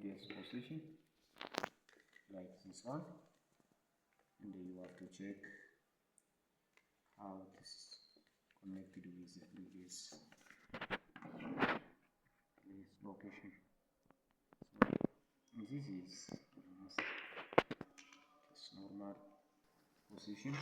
this position like this one, and then you have to check how it is connected with this location. So this is this normal position.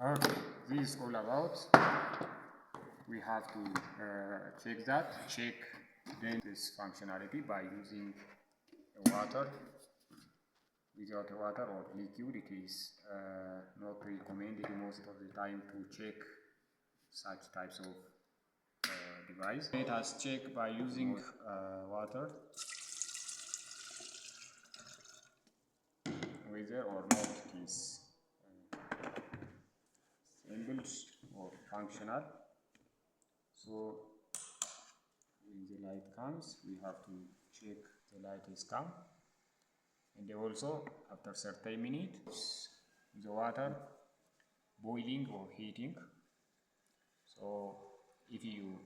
Okay, this is all about. We have to check then this functionality by using water. Without water or liquid, it is not recommended most of the time to check such types of device. It has checked by using water, whether or not it is assembled or functional. So when the light comes, we have to check the light is come, and also after certain minutes the water boiling or heating. So if you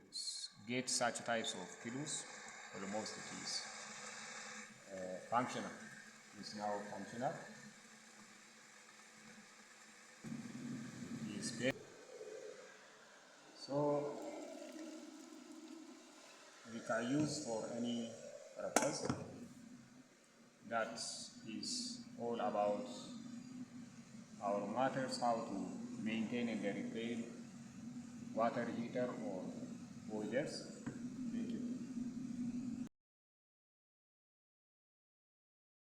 get such types of clues, almost it is functional. It's now functional. It is better. So we can use for any purpose. That is all about our matters, how to maintain and repair water heater or boilers.